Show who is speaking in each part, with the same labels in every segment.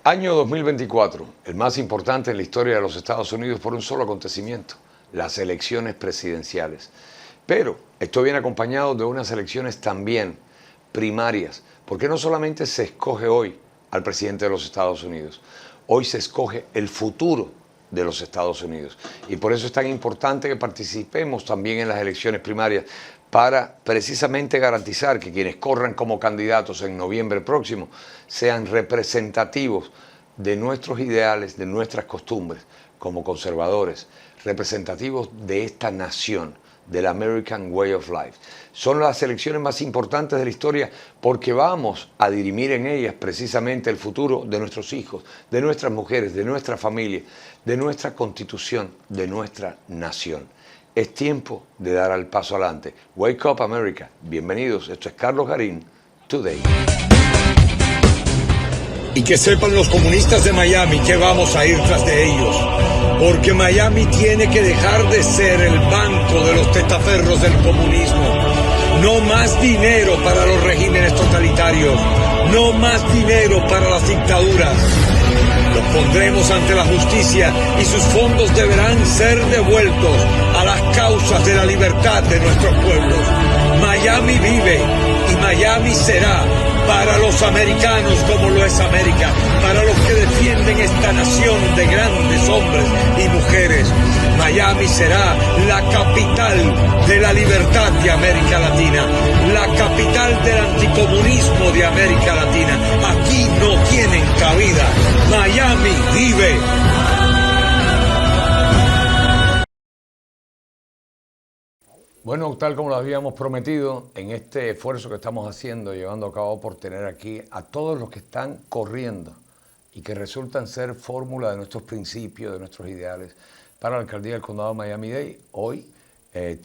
Speaker 1: Año 2024, el más importante en la historia de los Estados Unidos por un solo acontecimiento, las elecciones presidenciales. Pero esto viene acompañado de unas elecciones también primarias, porque no solamente se escoge hoy al presidente de los Estados Unidos, hoy se escoge el futuro de los Estados Unidos. Y por eso es tan importante que participemos también en las elecciones primarias para precisamente garantizar que quienes corran como candidatos en noviembre próximo sean representativos de nuestros ideales, de nuestras costumbres como conservadores, representativos de esta nación, del American Way of Life. Son las elecciones más importantes de la historia porque vamos a dirimir en ellas precisamente el futuro de nuestros hijos, de nuestras mujeres, de nuestra familia, de nuestra constitución, de nuestra nación. Es tiempo de dar el paso adelante. Wake up, America. Bienvenidos. Esto es Carlos Garín, Today.
Speaker 2: Y que sepan los comunistas de Miami que vamos a ir tras de ellos. Porque Miami tiene que dejar de ser el banco de los testaferros del comunismo. No más dinero para los regímenes totalitarios. No más dinero para las dictaduras. Los pondremos ante la justicia y sus fondos deberán ser devueltos a las causas de la libertad de nuestros pueblos. Miami vive y Miami será para los americanos como lo es América, para los que defienden esta nación de grandes hombres y mujeres. Miami será la capital de la libertad de América Latina, la capital del anticomunismo de América Latina. Aquí no tienen cabida. Miami vive.
Speaker 1: Bueno, tal como lo habíamos prometido, en este esfuerzo que estamos haciendo, llevando a cabo por tener aquí a todos los que están corriendo y que resultan ser fórmula de nuestros principios, de nuestros ideales, para la alcaldía del condado de Miami-Dade. Hoy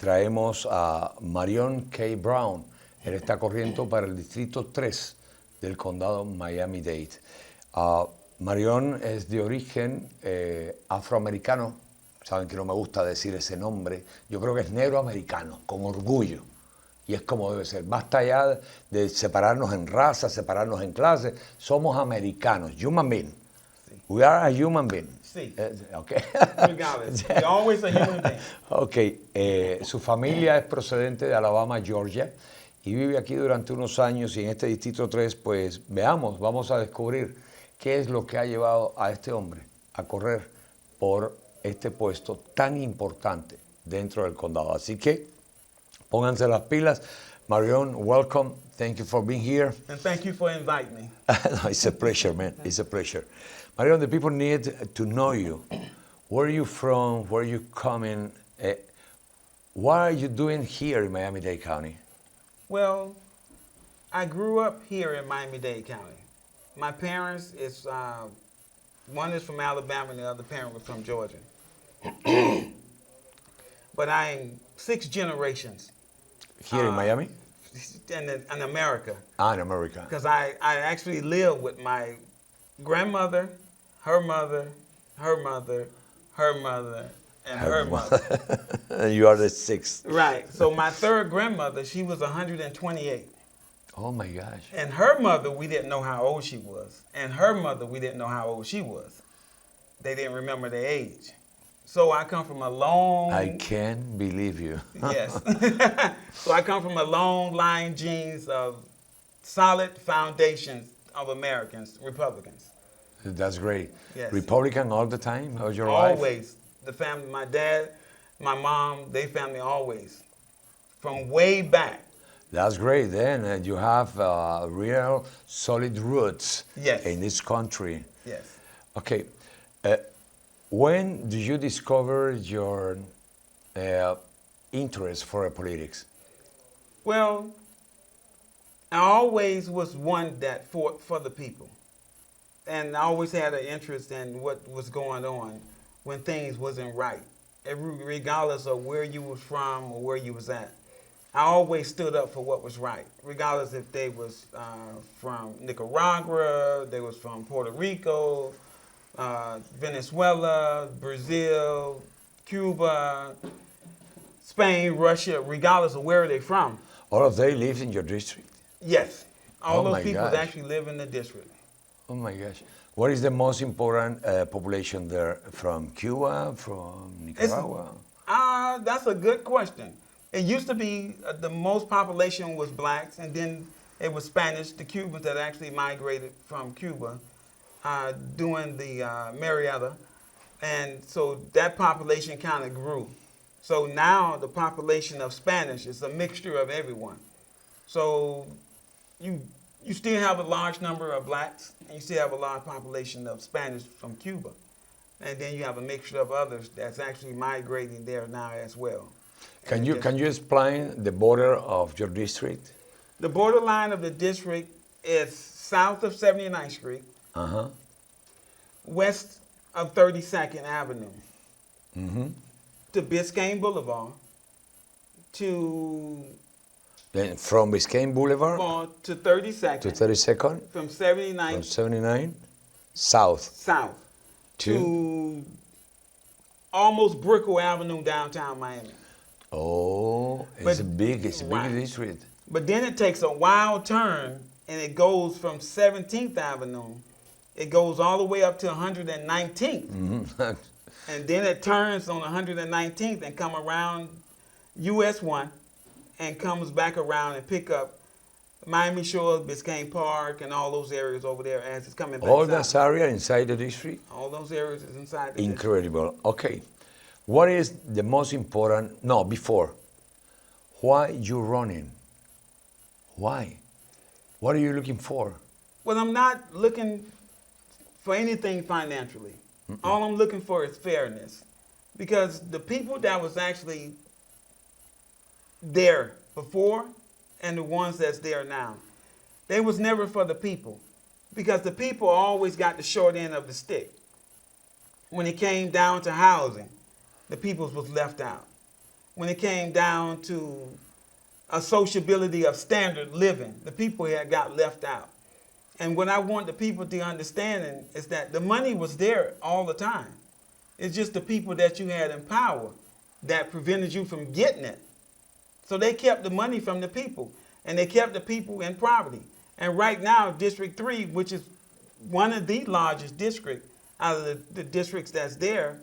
Speaker 1: traemos a Marion K. Brown. Él está corriendo para el Distrito 3 del condado Miami-Dade. Marion es de origen afroamericano. Saben que no me gusta decir ese nombre. Yo creo que es negro americano, con orgullo. Y es como debe ser. Basta ya de separarnos en razas, separarnos en clases. Somos americanos, human being. Sí. We are a human being.
Speaker 3: Sí.
Speaker 1: Okay.
Speaker 3: Regardless, we're always a human being.
Speaker 1: Ok. Su familia es procedente de Alabama, Georgia, y vive aquí durante unos años. Y en este Distrito 3, pues veamos, vamos a descubrir qué es lo que ha llevado a este hombre a correr por este puesto tan importante dentro del condado. Así que pónganse las pilas. Marion, welcome. Thank you for being here.
Speaker 3: And thank you for inviting me.
Speaker 1: No, it's a pleasure, man. It's a pleasure. Marion, the people need to know you. Where are you from? Where are you coming? What are you doing here in Miami-Dade County?
Speaker 3: Well, I grew up here in Miami-Dade County. My parents, one is from Alabama and the other parent was from Georgia. But I'm 6 generations.
Speaker 1: Here in Miami?
Speaker 3: In America.
Speaker 1: In America.
Speaker 3: Because I actually live with my grandmother, her mother, her mother, her mother, and her mother.
Speaker 1: And you are the 6th.
Speaker 3: Right. So my 3rd grandmother, she was 128.
Speaker 1: Oh my gosh.
Speaker 3: And her mother, we didn't know how old she was. And her mother, we didn't know how old she was. They didn't remember their age. So I come from a long...
Speaker 1: I can't believe you.
Speaker 3: Yes. So I come from a long line genes of solid foundations of Americans, Republicans.
Speaker 1: That's great.
Speaker 3: Yes.
Speaker 1: Republican all the time? How's your life?
Speaker 3: Always. The family, my dad, my mom, they family always. From way back.
Speaker 1: That's great. Then you have real solid roots in this country.
Speaker 3: Yes.
Speaker 1: Okay. When did you discover your interest for politics?
Speaker 3: Well, I always was one that fought for the people. And I always had an interest in what was going on when things wasn't right, regardless of where you was from or where you was at. I always stood up for what was right, regardless if they was from Nicaragua, they was from Puerto Rico, Venezuela, Brazil, Cuba, Spain, Russia, regardless of where they're from.
Speaker 1: All of they live in your district?
Speaker 3: Yes. All
Speaker 1: Oh
Speaker 3: those
Speaker 1: my
Speaker 3: people
Speaker 1: gosh.
Speaker 3: actually live in the district.
Speaker 1: Oh my gosh. What is the most important population there? From Cuba, from Nicaragua?
Speaker 3: That's a good question. It used to be the most population was blacks, and then it was Spanish, the Cubans that actually migrated from Cuba during the Marietta. And so that population kind of grew. So now the population of Spanish is a mixture of everyone. So you still have a large number of blacks, and you still have a large population of Spanish from Cuba. And then you have a mixture of others that's actually migrating there now as well.
Speaker 1: Can you explain the border of your district?
Speaker 3: The borderline of the district is south of 79th Street, west of 32nd Avenue, to Biscayne Boulevard, to
Speaker 1: Then from Biscayne Boulevard
Speaker 3: to 32nd,
Speaker 1: to 32nd,
Speaker 3: from 79th
Speaker 1: from 79 south
Speaker 3: south to almost Brickell Avenue, downtown Miami.
Speaker 1: Oh, it's a big
Speaker 3: right.
Speaker 1: district.
Speaker 3: But then it takes a wild turn, and it goes from 17th Avenue. It goes all the way up to 119th. And then it turns on 119th and come around US 1 and comes back around and pick up Miami Shores, Biscayne Park, and all those areas over there as it's coming back
Speaker 1: All
Speaker 3: south.
Speaker 1: that area inside the district?
Speaker 3: All those areas is inside the district.
Speaker 1: Incredible. Okay. What is the most important? No, before. Why you running? Why? What are you looking for?
Speaker 3: Well, I'm not looking for anything financially. All I'm looking for is fairness. Because the people that was actually there before and the ones that's there now, they was never for the people. Because the people always got the short end of the stick. When it came down to housing, the people was left out. When it came down to a sociability of standard living, the people had got left out. And what I want the people to understand is that the money was there all the time. It's just the people that you had in power that prevented you from getting it. So they kept the money from the people, and they kept the people in poverty. And right now, District 3, which is one of the largest districts out of the districts that's there,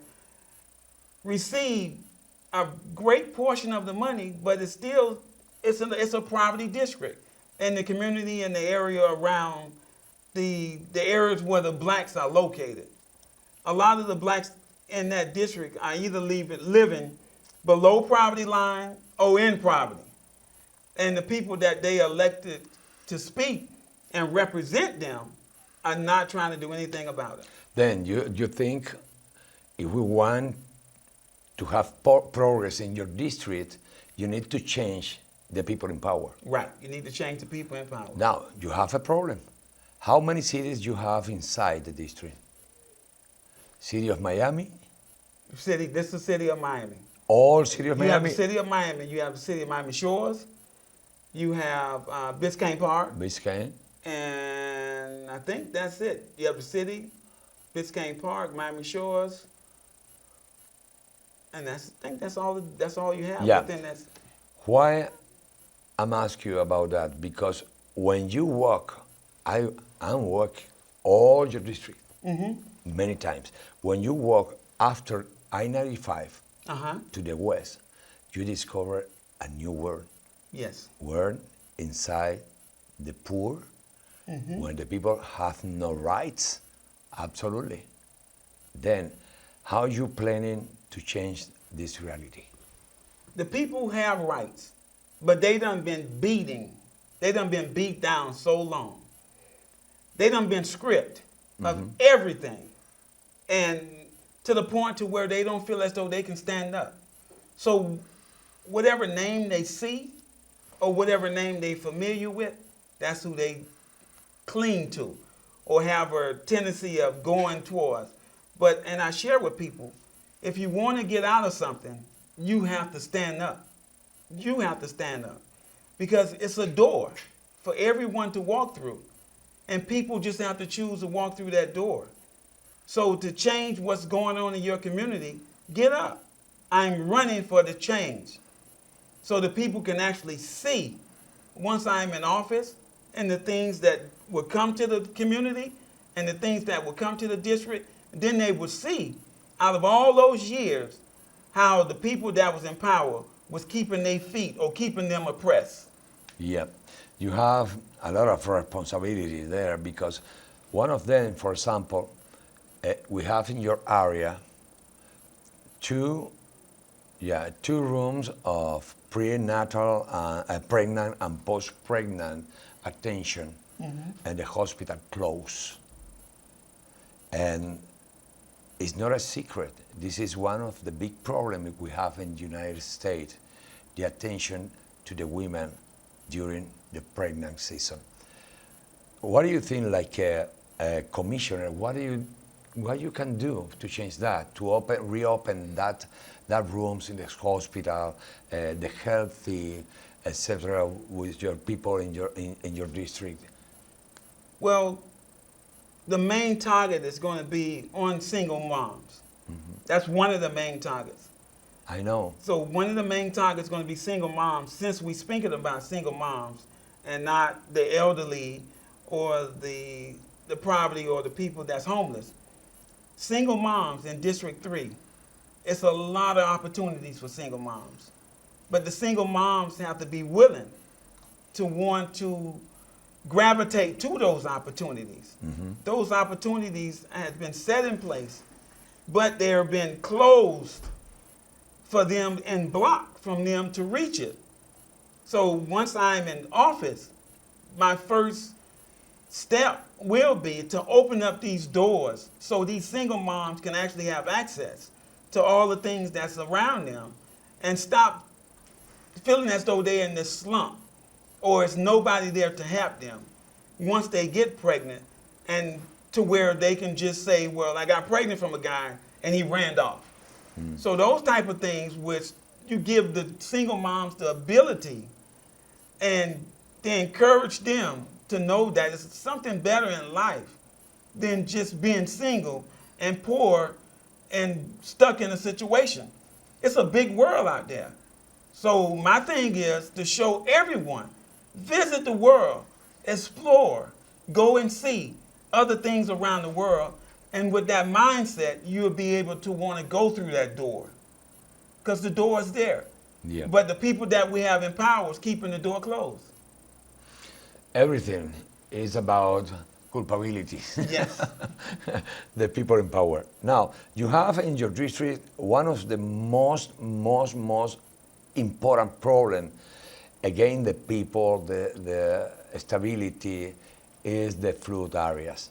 Speaker 3: receive a great portion of the money, but it's still, it's a poverty district. And the community and the area around the areas where the blacks are located. A lot of the blacks in that district are either living below poverty line or in poverty. And the people that they elected to speak and represent them are not trying to do anything about it.
Speaker 1: Then you think if we want to have progress in your district, you need to change the people in power.
Speaker 3: Right, you need to change the people in power.
Speaker 1: Now, you have a problem. How many cities you have inside the district? City of Miami?
Speaker 3: This is the city of Miami.
Speaker 1: All city of
Speaker 3: You have
Speaker 1: Miami?
Speaker 3: the city of Miami. You have the city of Miami Shores. You have Biscayne Park.
Speaker 1: Biscayne?
Speaker 3: And I think that's it. You have the city, Biscayne Park, Miami Shores. And I think that's all you have.
Speaker 1: Yeah. Why I'm asking you about that? Because when you walk, I'm walking all your district many times. When you walk after I-95 to the west, you discover a new world.
Speaker 3: Yes.
Speaker 1: World inside the poor, when the people have no rights. Absolutely. Then, how are you planning to change this reality?
Speaker 3: The people have rights, but they done been beat down so long. They done been stripped of everything, and to the point to where they don't feel as though they can stand up. So whatever name they see or whatever name they familiar with, that's who they cling to or have a tendency of going towards. And I share with people, if you want to get out of something, you have to stand up. You have to stand up. Because it's a door for everyone to walk through. And people just have to choose to walk through that door. So to change what's going on in your community, get up. I'm running for the change. So the people can actually see, once I'm in office, and the things that will come to the community and the things that would come to the district, then they would see out of all those years how the people that was in power was keeping their feet or keeping them oppressed.
Speaker 1: Yeah, you have a lot of responsibility there because one of them, for example, we have in your area two rooms of prenatal, pregnant and post-pregnant attention, and the hospital closed. And it's not a secret. This is one of the big problems we have in the United States, the attention to the women during the pregnant season. What do you think, like a commissioner, what you can do to change that, to reopen that rooms in the hospital, the healthy, etc., with your people in your district?
Speaker 3: Well, the main target is going to be on single moms. That's one of the main targets.
Speaker 1: I know.
Speaker 3: So one of the main targets is going to be single moms, since we're speaking about single moms and not the elderly or the poverty or the people that's homeless. Single moms in District 3, it's a lot of opportunities for single moms. But the single moms have to be willing to want to gravitate to those opportunities. Those opportunities have been set in place, but they're been closed for them and blocked from them to reach it. So once I'm in office, my first step will be to open up these doors so these single moms can actually have access to all the things that's around them and stop feeling as though they're in this slump or it's nobody there to help them once they get pregnant, and to where they can just say, well, I got pregnant from a guy and he ran off. So those type of things, which you give the single moms the ability and to encourage them to know that it's something better in life than just being single and poor and stuck in a situation. It's a big world out there. So my thing is to show everyone, visit the world, explore, go and see other things around the world, and with that mindset, you'll be able to want to go through that door because the door is there.
Speaker 1: Yeah.
Speaker 3: But the people that we have in power is keeping the door closed.
Speaker 1: Everything is about culpability.
Speaker 3: Yes.
Speaker 1: The people in power. Now, you have in your district one of the most important problem against the people, the stability, is the flood areas.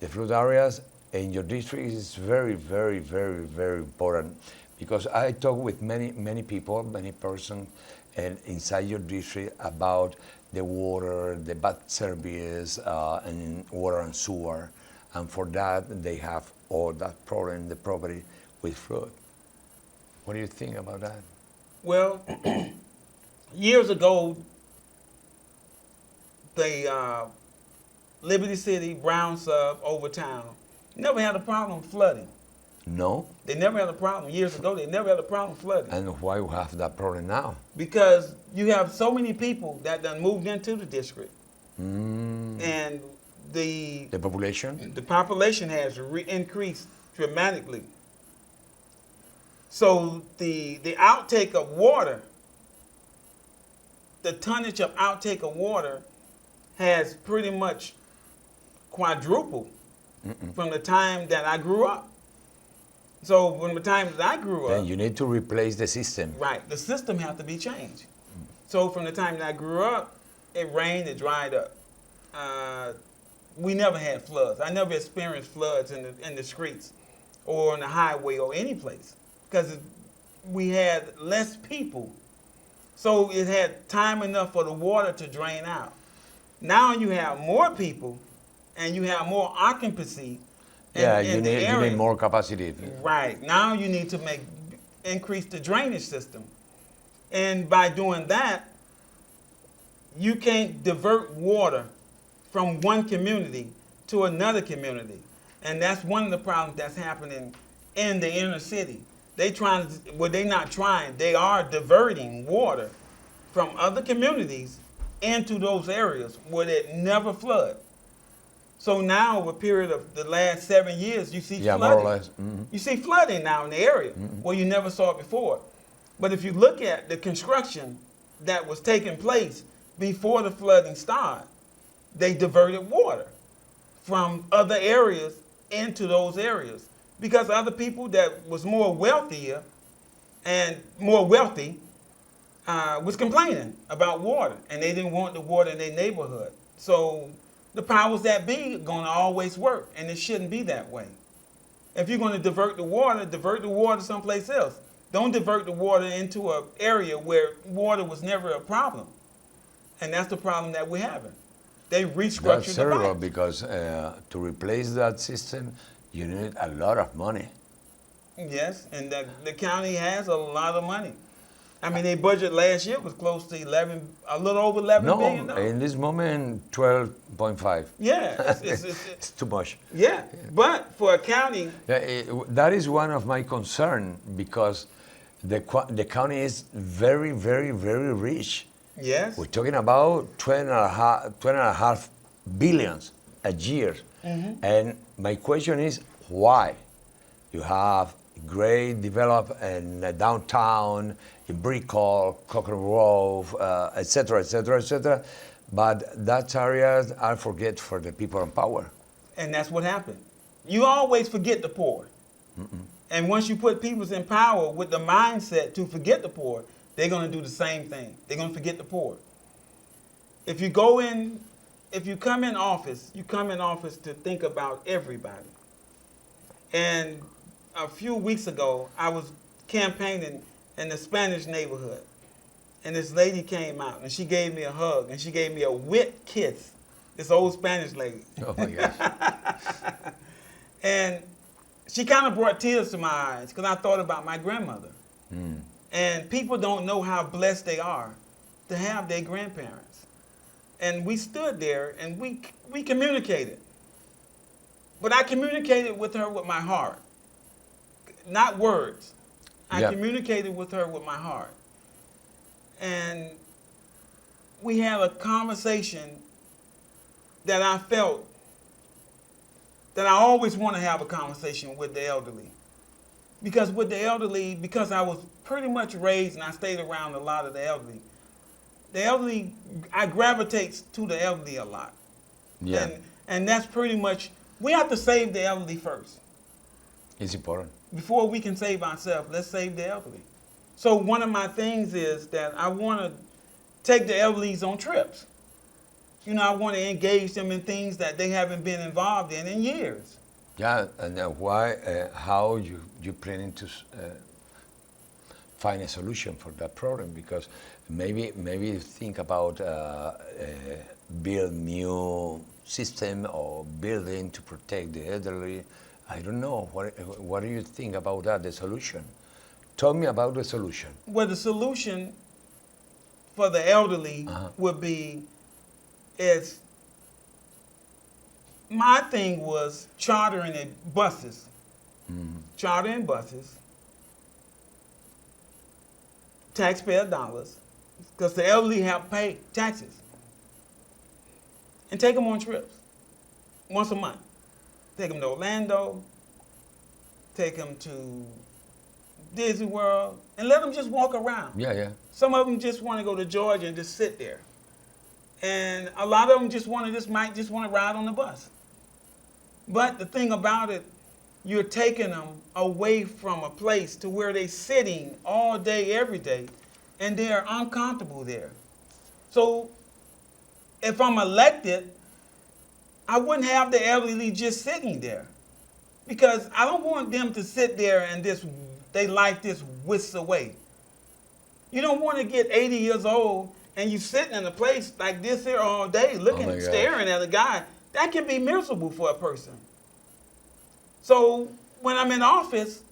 Speaker 1: The flood areas in your district is very important because I talk with many people, many persons inside your district about the water, the bad service, and water and sewer. And for that, they have all that problem, the property with flood. What do you think about that?
Speaker 3: Well, years ago, the Liberty City, Brown Sub, Overtown, never had a problem flooding.
Speaker 1: No?
Speaker 3: They never had a problem. Years ago, they never had a problem flooding.
Speaker 1: And why you have that problem now?
Speaker 3: Because you have so many people that done moved into the district. And the population has increased dramatically. So the outtake of water, the tonnage of outtake of water has pretty much quadrupled from the time that I grew up. So from the time that I grew up,
Speaker 1: then you need to replace the system.
Speaker 3: Right, the system has to be changed. So from the time that I grew up, it rained, it dried up. We never had floods. I never experienced floods in the streets or on the highway or any place because we had less people. So it had time enough for the water to drain out. Now you have more people and you have more occupancy.
Speaker 1: You need more capacity.
Speaker 3: Right. Now you need to increase the drainage system. And by doing that, you can't divert water from one community to another community. And that's one of the problems that's happening in the inner city. They are diverting water from other communities into those areas where it never flood. So now, a period of the last 7 years, you see
Speaker 1: Yeah,
Speaker 3: flooding.
Speaker 1: more or less. Mm-hmm.
Speaker 3: You see flooding now in the area where you never saw it before. But if you look at the construction that was taking place before the flooding started, they diverted water from other areas into those areas because other people that was more wealthier and more wealthy was complaining about water, and they didn't want the water in their neighborhood. So the powers that be are going to always work, and it shouldn't be that way. If you're going to divert the water someplace else. Don't divert the water into an area where water was never a problem. And that's the problem that we're having. They restructured
Speaker 1: That's
Speaker 3: the
Speaker 1: terrible
Speaker 3: pipes.
Speaker 1: because to replace that system, you need a lot of money.
Speaker 3: Yes, and the county has a lot of money. I mean, their budget last year was close to a little over $11 billion.
Speaker 1: No, in this moment, 12.5.
Speaker 3: Yeah,
Speaker 1: It's too much.
Speaker 3: yeah. But for a county,
Speaker 1: That is one of my concern because the county is very, very, very rich.
Speaker 3: yes,
Speaker 1: We're talking about 12.5 billions a year. And my question is, why? You have great development in downtown, in Brickell, Cochrane Grove, etc., etc., etc. But that areas are forget for the people in power.
Speaker 3: and that's what happened. You always forget the poor. And once you put people in power with the mindset to forget the poor, they're going to do the same thing. They're going to forget the poor. If you come in office, you come in office to think about everybody. And a few weeks ago, I was campaigning in the Spanish neighborhood. And this lady came out and she gave me a hug and she gave me a wet kiss. This old Spanish lady.
Speaker 1: Oh my gosh.
Speaker 3: And she kind of brought tears to my eyes because I thought about my grandmother. And people don't know how blessed they are to have their grandparents. And we stood there and we communicated. But I communicated with her with my heart, not words. I communicated with her with my heart. And we had a conversation that I felt that I always want to have a conversation with the elderly. Because with the elderly, because I was pretty much raised and I stayed around a lot of the elderly, I gravitate to the elderly a lot.
Speaker 1: Yeah.
Speaker 3: And that's pretty much, we have to save the elderly first.
Speaker 1: It's important.
Speaker 3: Before we can save ourselves, let's save the elderly. So one of my things is that I want to take the elderlies on trips. You know, I want to engage them in things that they haven't been involved in years.
Speaker 1: Yeah, and how you planning to find a solution for that problem? Because maybe think about build new system or building to protect the elderly. I don't know. What do you think about that? The solution. Tell me about the solution.
Speaker 3: Well, the solution for the elderly would be is my thing was chartering buses. Chartering buses, taxpayer dollars, because the elderly have to pay taxes. And take them on trips once a month. Take them to Orlando, take them to Disney World, and let them just walk around.
Speaker 1: Yeah.
Speaker 3: Some of them just want to go to Georgia and just sit there. And a lot of them might just want to ride on the bus. But the thing about it, you're taking them away from a place to where they're sitting all day, every day, and they're uncomfortable there. So if I'm elected, I wouldn't have the elderly just sitting there. Because I don't want them to sit there and their life just whisks away. You don't want to get 80 years old and you sitting in a place like this here all day looking, staring at a guy. That can be miserable for a person. So when I'm in office,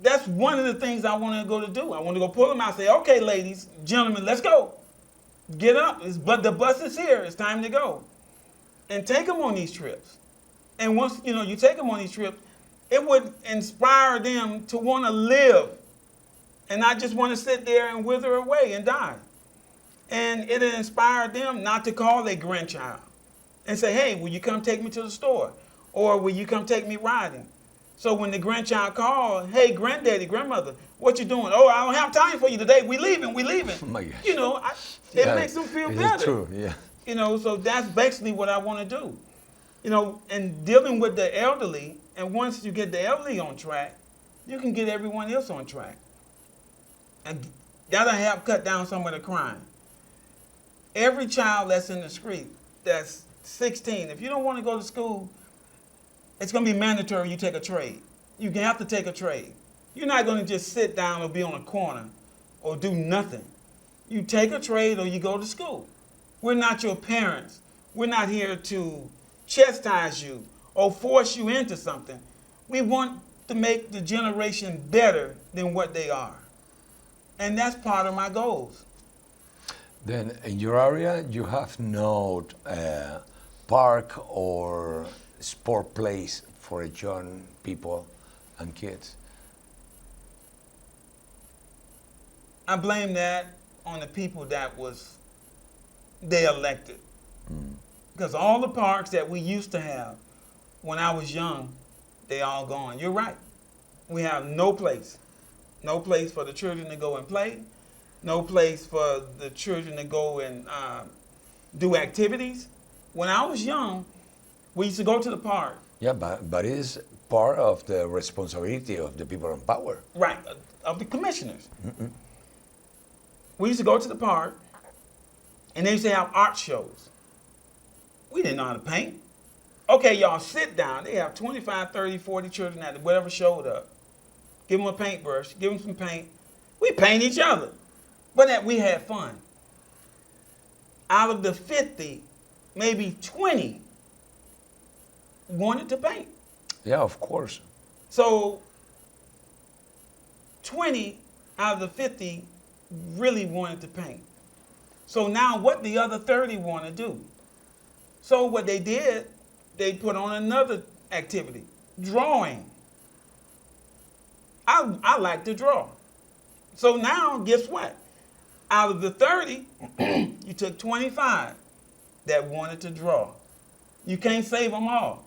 Speaker 3: that's one of the things I want to go to do. I want to go pull them out and say, okay, ladies, gentlemen, let's go. Get up. But the bus is here. It's time to go. And take them on these trips. And once you take them on these trips, it would inspire them to want to live and not just want to sit there and wither away and die. And it'll inspire them not to call their grandchild and say, hey, will you come take me to the store? Or will you come take me riding? So when the grandchild called, hey, granddaddy, grandmother, what you doing? Oh, I don't have time for you today. We leaving.
Speaker 1: Oh my gosh.
Speaker 3: You know, it makes them feel better.
Speaker 1: It's true, yeah.
Speaker 3: You know, so that's basically what I want to do. You know, and dealing with the elderly, and once you get the elderly on track, you can get everyone else on track. And that'll help cut down some of the crime. Every child that's in the street that's 16, if you don't want to go to school, it's going to be mandatory you take a trade. You have to take a trade. You're not going to just sit down or be on a corner or do nothing. You take a trade or you go to school. We're not your parents. We're not here to chastise you or force you into something. We want to make the generation better than what they are. And that's part of my goals.
Speaker 1: Then in your area, you have no park or sport place for young people and kids.
Speaker 3: I blame that on the people that they elected. Because all the parks that we used to have when I was young, they all gone. You're right. We have no place. No place for the children to go and play. No place for the children to go and do activities. When I was young, we used to go to the park.
Speaker 1: Yeah, but it's part of the responsibility of the people in power.
Speaker 3: Right, of the commissioners. We used to go to the park, and they used to have art shows. We didn't know how to paint. Okay, y'all, sit down. They have 25, 30, 40 children at whatever showed up. Give them a paintbrush, give them some paint. We paint each other. But we had fun. Out of the 50, maybe 20 wanted to paint.
Speaker 1: Yeah, of course.
Speaker 3: So 20 out of the 50 really wanted to paint. So now what the other 30 want to do? So what they did, they put on another activity, drawing. I like to draw. So now, guess what? Out of the 30, you took 25 that wanted to draw. You can't save them all.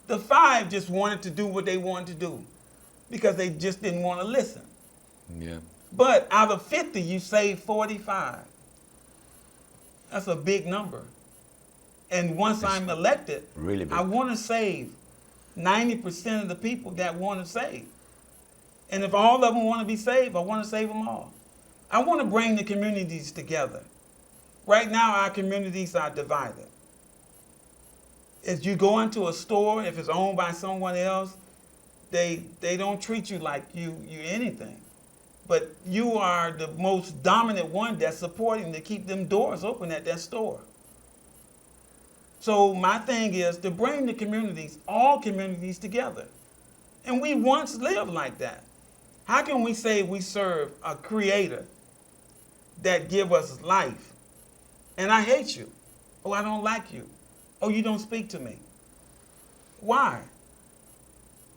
Speaker 3: The 5 just wanted to do what they wanted to do because they just didn't want to listen.
Speaker 1: Yeah.
Speaker 3: But out of 50, you saved 45. That's a big number. And once I'm elected,
Speaker 1: really big.
Speaker 3: I want to save 90% of the people that want to save. And if all of them want to be saved, I want to save them all. I want to bring the communities together. Right now, our communities are divided. If you go into a store, if it's owned by someone else, they don't treat you like you anything. But you are the most dominant one that's supporting to keep them doors open at that store. So my thing is to bring the communities, all communities together. And we once lived like that. How can we say we serve a creator that give us life? And I hate you. Oh, I don't like you. Oh, you don't speak to me. Why?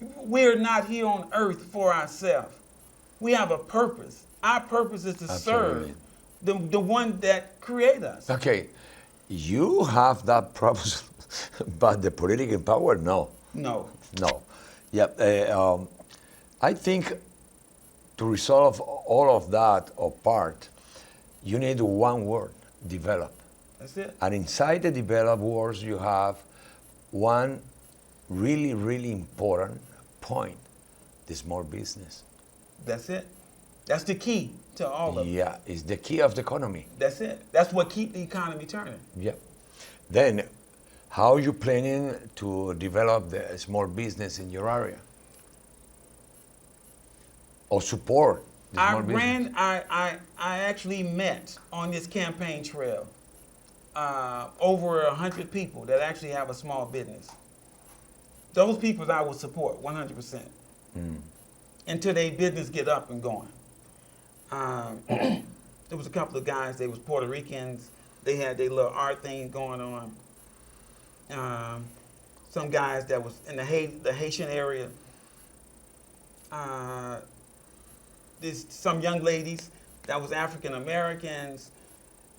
Speaker 3: We're not here on earth for ourselves. We have a purpose. Our purpose is to serve the one that created us.
Speaker 1: Okay, you have that purpose, but the political power, no.
Speaker 3: No.
Speaker 1: No. Yeah, I think to resolve all of that apart, you need one word, develop.
Speaker 3: That's it.
Speaker 1: And inside the develop words, you have one really, really important point, the small business.
Speaker 3: That's it. That's the key to all of it.
Speaker 1: Yeah, it's the key of the economy.
Speaker 3: That's it. That's what keeps the economy turning.
Speaker 1: Yeah. Then, how are you planning to develop the small business in your area? Or support the small business?
Speaker 3: I actually met on this campaign trail over 100 people that actually have a small business. Those people I will support 100% until their business get up and going. There was a couple of guys, they was Puerto Ricans. They had their little art thing going on. Some guys that was in the Haitian area. There's some young ladies that was African Americans.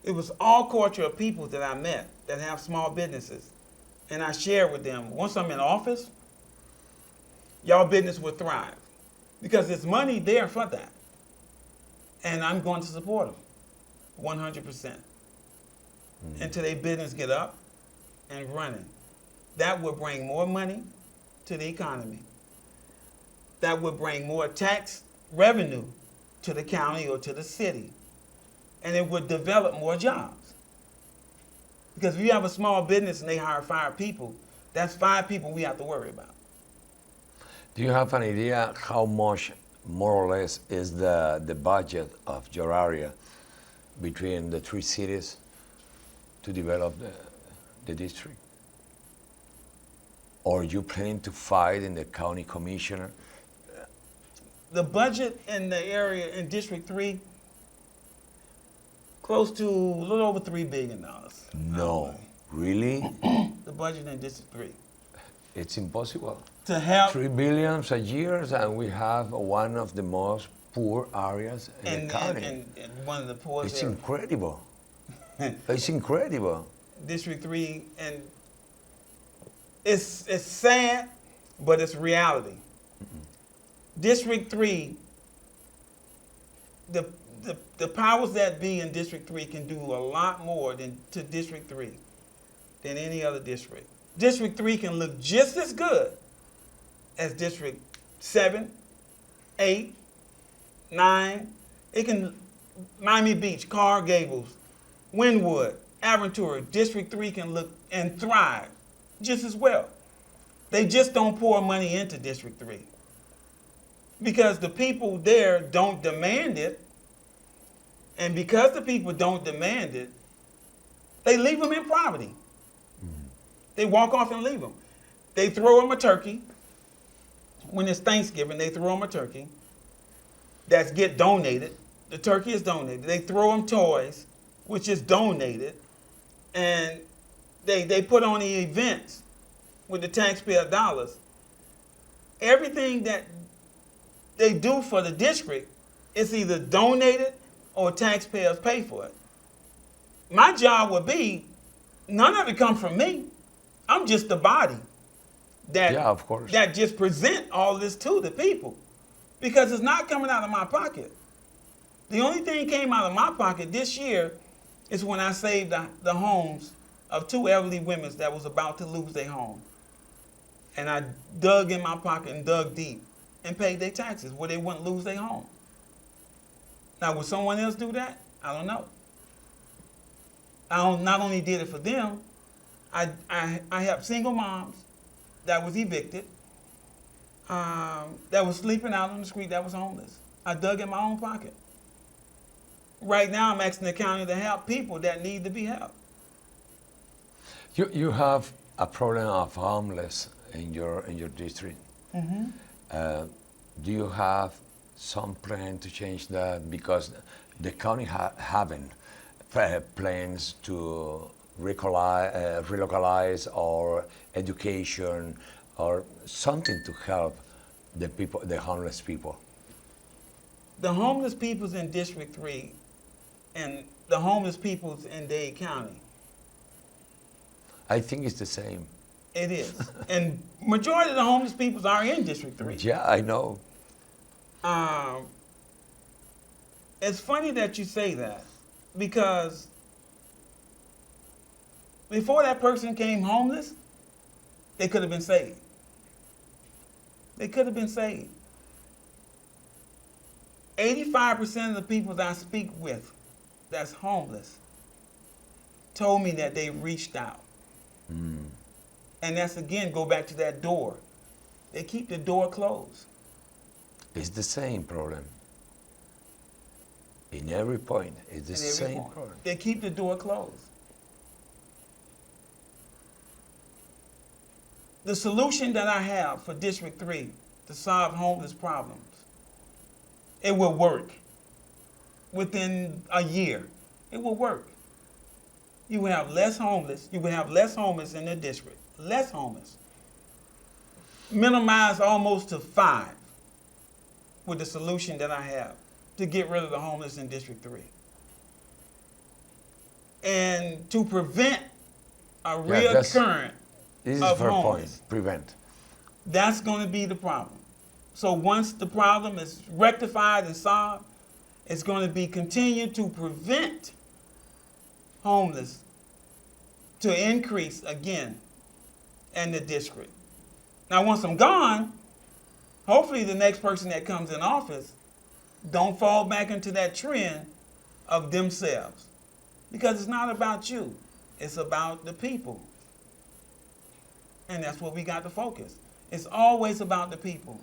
Speaker 3: It was all culture of people that I met that have small businesses. and I share with them, once I'm in office, y'all business will thrive. Because there's money there for that. And I'm going to support them 100%. Until their business get up and running. That will bring more money to the economy. That would bring more tax revenue to the county or to the city. And it would develop more jobs. Because if you have a small business and they hire 5 people, that's 5 people we have to worry about.
Speaker 1: Do you have an idea how much, more or less, is the budget of your area between the 3 cities to develop the district? Or you planning to fight in the county commissioner?
Speaker 3: The budget in the area in District 3, close to a little over $3 billion.
Speaker 1: No, really?
Speaker 3: The budget in District 3.
Speaker 1: It's impossible.
Speaker 3: To help
Speaker 1: 3 billion a year, and we have one of the most poor areas in the county.
Speaker 3: and one of the poorest
Speaker 1: It's
Speaker 3: areas.
Speaker 1: incredible. It's incredible.
Speaker 3: District 3, and it's sad, but it's reality. District 3, the powers that be in District 3 can do a lot more to District 3 than any other district. District 3 can look just as good as District 7, 8, 9. It can, Miami Beach, Carr Gables, Wynwood, Aventura, District 3 can look and thrive just as well. They just don't pour money into District 3. Because the people there don't demand it. And because the people don't demand it, they leave them in poverty. They walk off and leave them. They throw them a turkey. When it's Thanksgiving, they throw them a turkey. That's get donated. The turkey is donated. They throw them toys, which is donated. And they put on the events with the taxpayer dollars. Everything that they do for the district is either donated or taxpayers pay for it. My job would be, none of it comes from me. I'm just the body that,
Speaker 1: Yeah, of course.
Speaker 3: that just present all this to the people. Because it's not coming out of my pocket. The only thing came out of my pocket this year is when I saved the homes of 2 elderly women that was about to lose their home. And I dug in my pocket and dug deep and paid their taxes where they wouldn't lose their home. Now, would someone else do that? I don't know. I not only did it for them, I helped single moms that was evicted, that was sleeping out on the street, that was homeless. I dug in my own pocket. Right now, I'm asking the county to help people that need to be helped.
Speaker 1: You have a problem of homeless in your district. Do you have some plan to change that? Because the county haven't plans to relocalize or education or something to help the people, the homeless people.
Speaker 3: The homeless peoples in District 3 and the homeless peoples in Dade County.
Speaker 1: I think it's the same.
Speaker 3: It is. And majority of the homeless peoples are in District 3.
Speaker 1: Yeah, I know.
Speaker 3: It's funny that you say that, because before that person came homeless, they could have been saved. They could have been saved. 85% of the people that I speak with that's homeless told me that they reached out. And that's, again, go back to that door. They keep the door closed.
Speaker 1: It's the same problem. In every point, it's the same
Speaker 3: point.
Speaker 1: problem.
Speaker 3: They keep the door closed. The solution that I have for District 3 to solve homeless problems, it will work. Within a year, it will work. You will have less homeless. You will have less homeless in the district. Less homeless. Minimize almost to 5 with the solution that I have to get rid of the homeless in District 3. And to prevent a reoccurrence
Speaker 1: This is
Speaker 3: of
Speaker 1: fair point.
Speaker 3: homeless.
Speaker 1: Prevent.
Speaker 3: That's going to be the problem. So once the problem is rectified and solved, it's going to be continue to prevent homeless to increase again in the district. Now, once I'm gone, hopefully the next person that comes in office don't fall back into that trend of themselves. Because it's not about you. It's about the people. And that's what we got to focus. It's always about the people.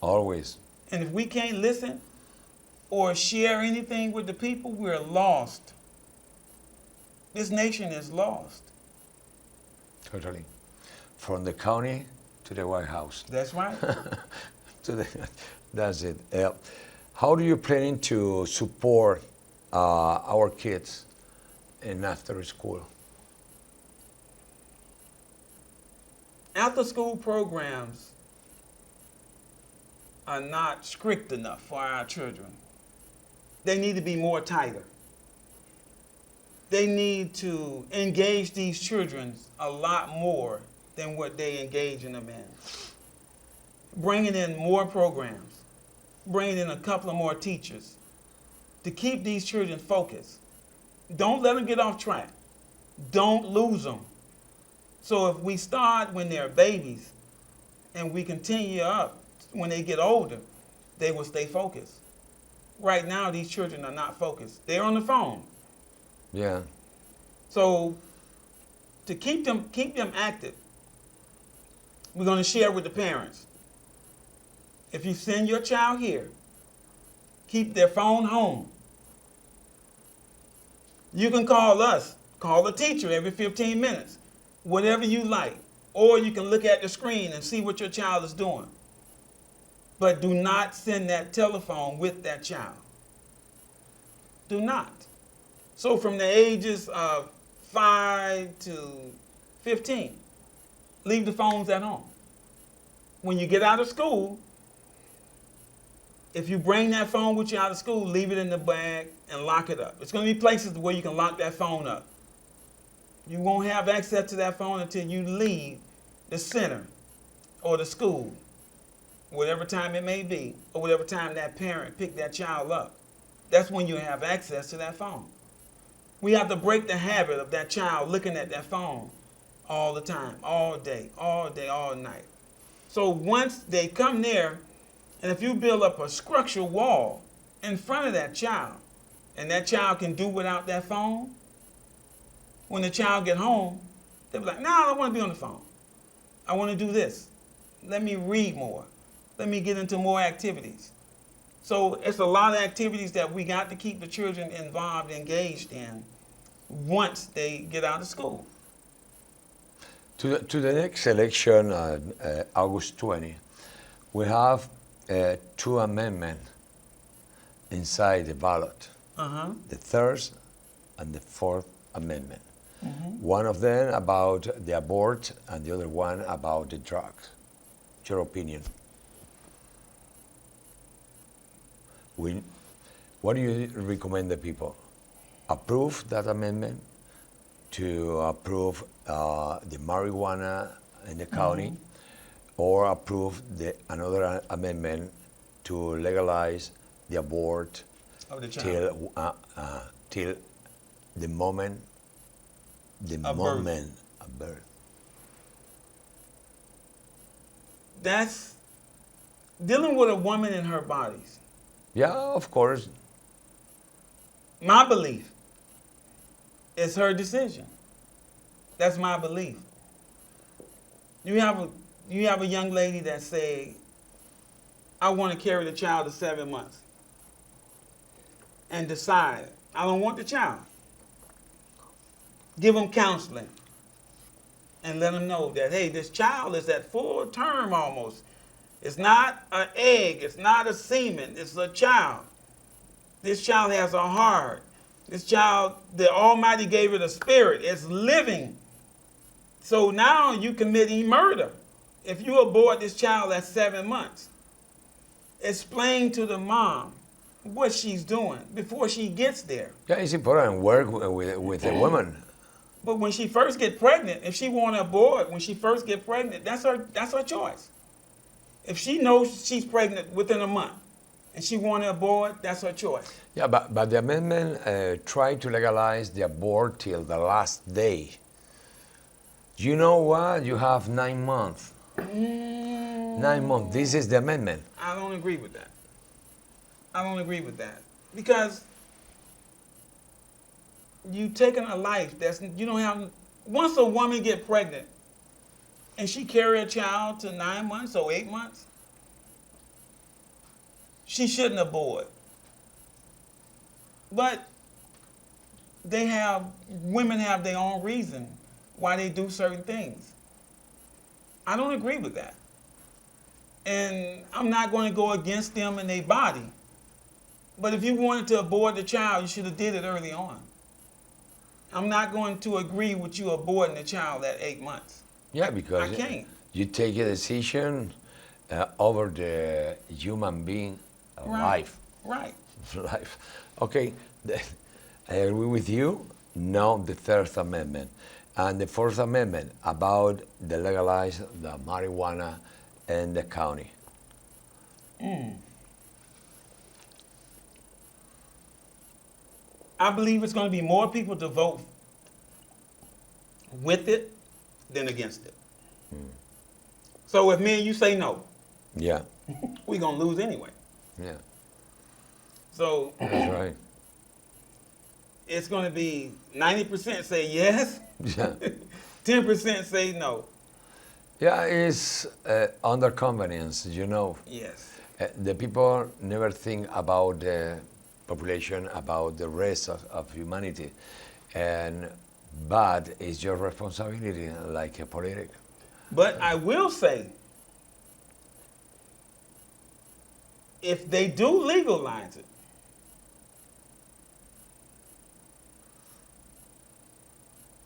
Speaker 1: Always.
Speaker 3: And if we can't listen or share anything with the people, we're lost. This nation is lost.
Speaker 1: Totally. From the county to the White House.
Speaker 3: That's right.
Speaker 1: That's it. How do you plan to support our kids in after school?
Speaker 3: After school programs are not strict enough for our children. They need to be more tighter. They need to engage these children a lot more than what they engage in them in. Bringing in more programs, bringing in a couple of more teachers to keep these children focused. Don't let them get off track. Don't lose them. So if we start when they're babies and we continue up when they get older, they will stay focused. Right now, these children are not focused. They're on the phone.
Speaker 1: Yeah.
Speaker 3: So to keep them active, we're going to share with the parents. If you send your child here, keep their phone home. You can call us, call the teacher every 15 minutes, whatever you like. Or you can look at the screen and see what your child is doing. But do not send that telephone with that child. Do not. So from the ages of 5 to 15, leave the phones at home. When you get out of school, if you bring that phone with you out of school, leave it in the bag and lock it up. It's going to be places where you can lock that phone up. You won't have access to that phone until you leave the center or the school, whatever time it may be, or whatever time that parent picked that child up. That's when you have access to that phone. We have to break the habit of that child looking at that phone all the time, all day, all night. So once they come there, and if you build up a structural wall in front of that child, and that child can do without that phone, when the child get home, they'll be like, no, I don't want to be on the phone. I want to do this. Let me read more. Let me get into more activities. So it's a lot of activities that we got to keep the children involved, engaged in once they get out of school.
Speaker 1: To the next election, August 20, we have 2 amendments inside the ballot. The third and the fourth amendment. One of them about the abort and the other one about the drugs. Your opinion? What do you recommend the people? Approve that amendment to approve the marijuana in the county, or approve another amendment to legalize the abort
Speaker 3: Of the child.
Speaker 1: till the moment of birth.
Speaker 3: That's dealing with a woman in her bodies.
Speaker 1: Yeah, of course.
Speaker 3: My belief is her decision. That's my belief. You have a young lady that say, I want to carry the child to 7 months, and decide, I don't want the child. Give them counseling and let them know that, hey, this child is at full term almost. It's not an egg. It's not a semen. It's a child. This child has a heart. This child, the Almighty gave it a spirit. It's living. So now you committing murder if you abort this child at 7 months. Explain to the mom what she's doing before she gets there.
Speaker 1: Yeah, it's important work with the woman.
Speaker 3: But when she first get pregnant, if she want to abort, when she first get pregnant, that's her choice. If she knows she's pregnant within a month and she want to abort, that's her choice.
Speaker 1: Yeah, but the amendment tried to legalize the abort till the last day. You know what? You have 9 months. 9 months. This is the amendment.
Speaker 3: I don't agree with that. I don't agree with that. Because you taking a life that's, you don't have, once a woman get pregnant and she carry a child to 9 months or 8 months, she shouldn't abort. But women have their own reason why they do certain things. I don't agree with that. And I'm not going to go against them and their body. But if you wanted to abort the child, you should have did it early on. I'm not going to agree with you aborting the child at 8 months.
Speaker 1: Yeah, because
Speaker 3: I can't.
Speaker 1: You take a decision over the human being life.
Speaker 3: Right.
Speaker 1: Life. Okay, I agree with you. Now the Third Amendment. And the Fourth Amendment about the legalize the marijuana in the county.
Speaker 3: I believe it's going to be more people to vote with it than against it. So if me and you say no,
Speaker 1: Yeah,
Speaker 3: we're going to lose anyway.
Speaker 1: yeah,
Speaker 3: So
Speaker 1: that's right.
Speaker 3: it's going to be 90% say yes,
Speaker 1: Yeah,
Speaker 3: 10% say no.
Speaker 1: yeah, it's under convenience, you know.
Speaker 3: Yes.
Speaker 1: The people never think about the population, about the rest of humanity. But it's your responsibility, like a politic.
Speaker 3: But I will say, if they do legalize it,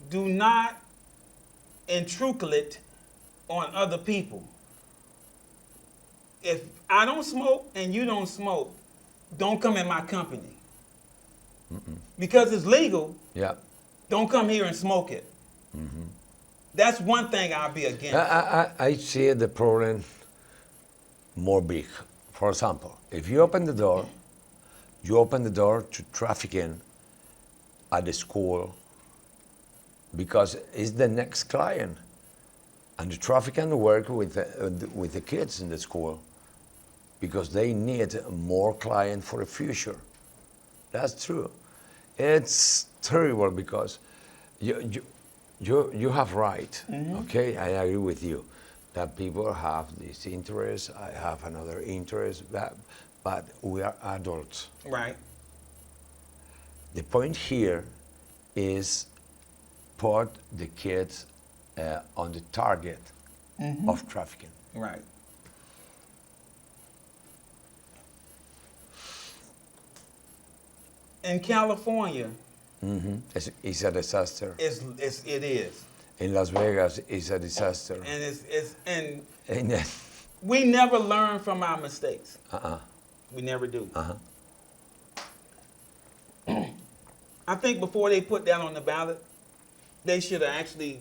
Speaker 3: do not intruculate on other people. If I don't smoke and you don't smoke, don't come in my company. Because it's legal,
Speaker 1: Yeah.
Speaker 3: don't come here and smoke it. That's one thing I'll be against.
Speaker 1: I see the problem more big. For example, if you open the door to trafficking at the school because it's the next client. And the trafficking work with the kids in the school because they need more clients for the future. That's true. It's terrible because you have right, okay? I agree with you that people have this interest, I have another interest, but we are adults.
Speaker 3: Right.
Speaker 1: The point here is put the kids on the target of trafficking.
Speaker 3: Right. In California,
Speaker 1: It's a disaster.
Speaker 3: it is.
Speaker 1: In Las Vegas, it's a disaster.
Speaker 3: And
Speaker 1: And
Speaker 3: we never learn from our mistakes.
Speaker 1: uh-uh.
Speaker 3: We never do.
Speaker 1: Uh-huh.
Speaker 3: I think before they put that on the ballot, they should have actually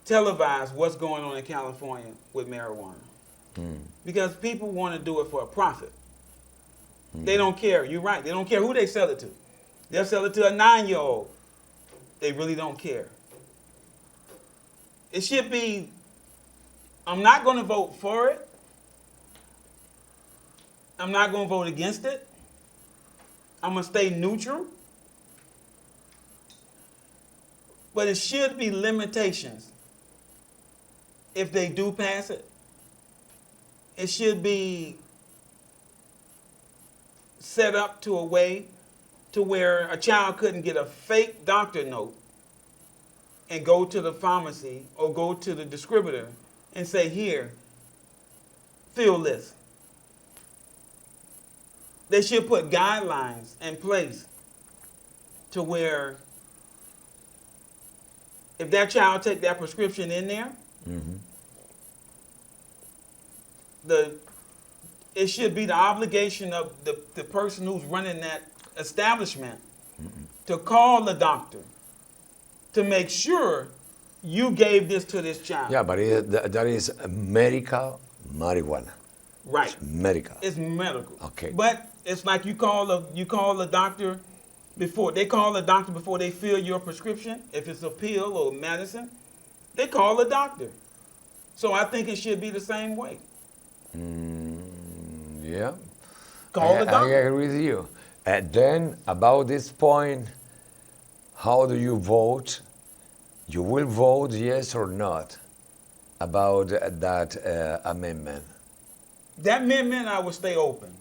Speaker 3: televised what's going on in California with marijuana. Because people want to do it for a profit. They don't care. You're right. They don't care who they sell it to. They'll sell it to a 9-year-old. They really don't care. It should be, I'm not going to vote for it. I'm not going to vote against it. I'm going to stay neutral. But it should be limitations if they do pass it. It should be set up to a way to where a child couldn't get a fake doctor note and go to the pharmacy or go to the distributor and say, here, fill this. They should put guidelines in place to where if that child take that prescription in there, it should be the obligation of the person who's running that establishment to call the doctor to make sure you gave this to this child.
Speaker 1: Yeah, but that is medical marijuana.
Speaker 3: Right.
Speaker 1: It's medical.
Speaker 3: It's medical.
Speaker 1: Okay.
Speaker 3: But it's like you call the doctor before they fill your prescription. If it's a pill or medicine, they call the doctor. So I think it should be the same way.
Speaker 1: Yeah.
Speaker 3: Call the
Speaker 1: I
Speaker 3: doctor.
Speaker 1: agree with you. And then about this point, how do you vote? You will vote yes or not about that amendment.
Speaker 3: That amendment, I would stay open.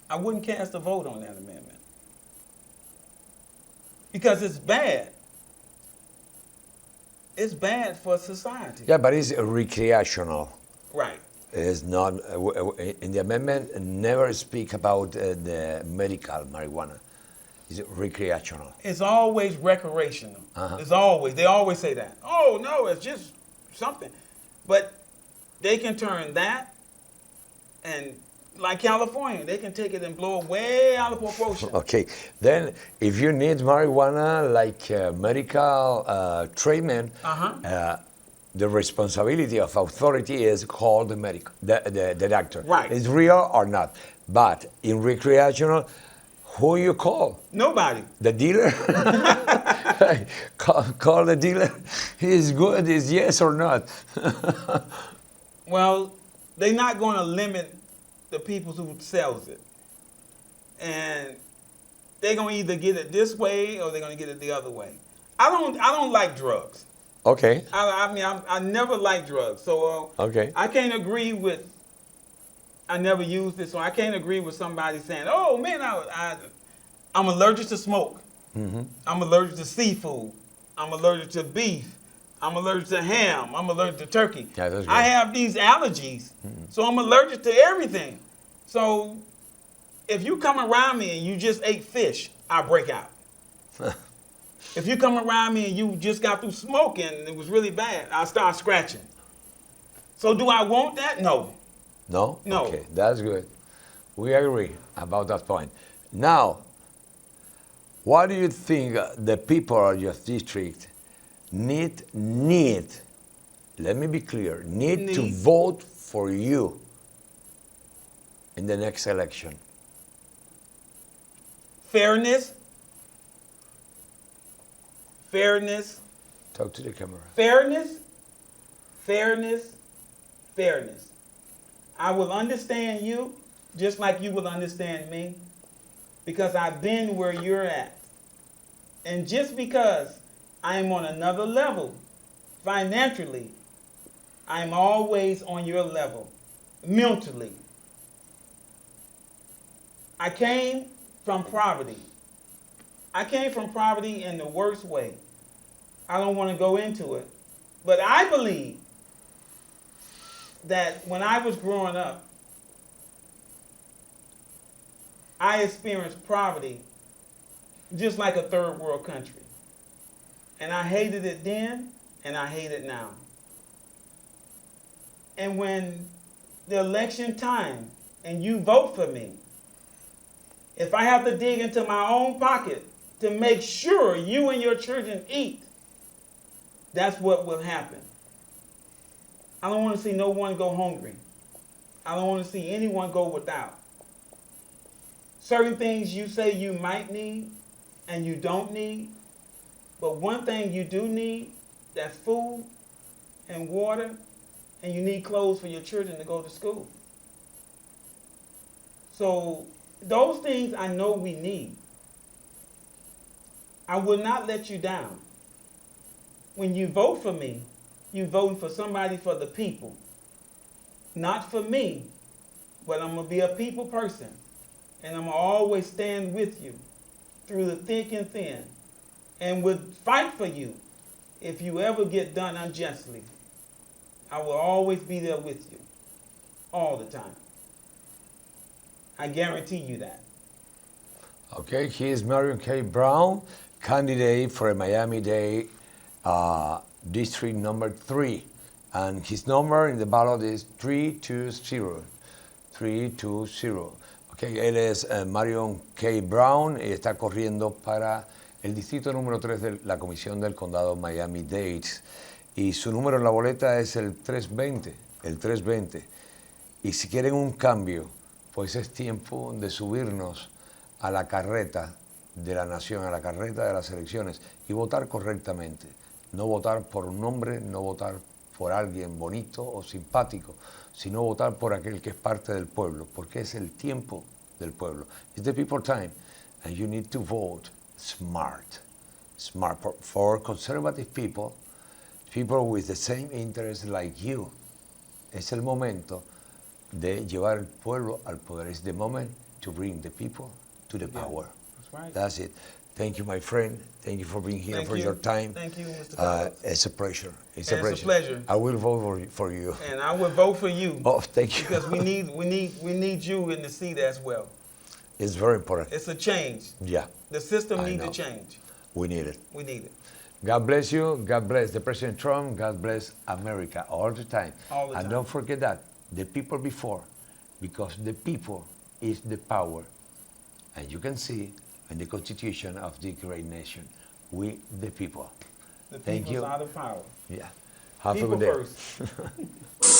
Speaker 3: I wouldn't cast a vote on that amendment because it's bad. It's bad for society.
Speaker 1: Yeah, but it's recreational.
Speaker 3: Right.
Speaker 1: It's not in the amendment. Never speak about the medical marijuana. It's recreational.
Speaker 3: It's always recreational.
Speaker 1: Uh-huh.
Speaker 3: They always say that. Oh no, it's just something. But they can turn that, and like California, they can take it and blow it way out of proportion.
Speaker 1: Okay, then if you need marijuana like medical treatment, the responsibility of authority is call the the doctor.
Speaker 3: Right.
Speaker 1: It's real or not. But in recreational, who you call?
Speaker 3: Nobody.
Speaker 1: The dealer? call the dealer. He's good, is yes or not?
Speaker 3: Well, they're not going to limit the people who sells it. And they're going to either get it this way or they're going to get it the other way. I don't like drugs.
Speaker 1: Okay.
Speaker 3: I never liked drugs. So
Speaker 1: Okay.
Speaker 3: I can't agree with, I never used it, so I can't agree with somebody saying, oh man, I'm allergic to smoke. I'm allergic to seafood. I'm allergic to beef. I'm allergic to ham. I'm allergic to turkey.
Speaker 1: Yeah, that's good.
Speaker 3: I have these allergies, so I'm allergic to everything. So if you come around me and you just ate fish, I break out. If you come around me and you just got through smoking and it was really bad, I start scratching. So do I want that? No.
Speaker 1: No?
Speaker 3: No.
Speaker 1: Okay, that's good. We agree about that point. Now, what do you think the people of your district need, let me be clear, need to vote for you in the next election?
Speaker 3: Fairness. Fairness.
Speaker 1: Talk to the camera.
Speaker 3: Fairness. Fairness. Fairness. I will understand you just like you will understand me because I've been where you're at. And just because I am on another level financially, I'm always on your level mentally. I came from poverty. I came from poverty in the worst way. I don't want to go into it. But I believe that when I was growing up, I experienced poverty just like a third world country. And I hated it then, and I hate it now. And when the election time and you vote for me, if I have to dig into my own pocket to make sure you and your children eat, that's what will happen. I don't want to see no one go hungry. I don't want to see anyone go without. Certain things you say you might need and you don't need, but one thing you do need, that's food and water, and you need clothes for your children to go to school. So those things I know we need. I will not let you down. When you vote for me, you're voting for somebody for the people. Not for me, but I'm going to be a people person. And I'm going to always stand with you through the thick and thin. And will fight for you if you ever get done unjustly. I will always be there with you. All the time. I guarantee you that.
Speaker 1: Okay, he is Marion K. Brown, candidate for Miami-Dade District number 3. And his number in the ballot is 320. 320. Okay, él es Marion K. Brown y está corriendo para el distrito número 3 de la Comisión del Condado Miami-Dade. Y su número en la boleta es el 320, el 320. Y si quieren un cambio, pues es tiempo de subirnos a la carreta de la nación, a la carreta de las elecciones y votar correctamente. No votar por un nombre, no votar por alguien bonito o simpático, sino votar por aquel que es parte del pueblo, porque es el tiempo del pueblo. It's the people time, and you need to vote smart. Smart for conservative people, people with the same interests like you. Es el momento de llevar el pueblo al poder. It's the moment to bring the people to the power.
Speaker 3: That's right.
Speaker 1: That's it. Thank you, my friend. Thank you for being here,
Speaker 3: Thank
Speaker 1: for
Speaker 3: you.
Speaker 1: your time.
Speaker 3: Thank you, Mr. Carlos.
Speaker 1: It's a pleasure. It's
Speaker 3: And
Speaker 1: a
Speaker 3: it's
Speaker 1: pleasure.
Speaker 3: a pleasure.
Speaker 1: I will vote for you.
Speaker 3: And I would vote for you.
Speaker 1: Oh, thank you.
Speaker 3: Because we need you in the seat as well.
Speaker 1: It's very important.
Speaker 3: It's a change.
Speaker 1: Yeah,
Speaker 3: The system
Speaker 1: I
Speaker 3: needs
Speaker 1: know.
Speaker 3: to change.
Speaker 1: we need it.
Speaker 3: We need it.
Speaker 1: God bless you. God bless the President Trump. God bless America all the time.
Speaker 3: All the
Speaker 1: And
Speaker 3: time.
Speaker 1: don't forget that, the people before, because the people is the power. And you can see in the Constitution of this great nation, we the people.
Speaker 3: The
Speaker 1: Thank
Speaker 3: people
Speaker 1: you.
Speaker 3: are the power.
Speaker 1: Yeah. Have
Speaker 3: People
Speaker 1: a good day.
Speaker 3: first.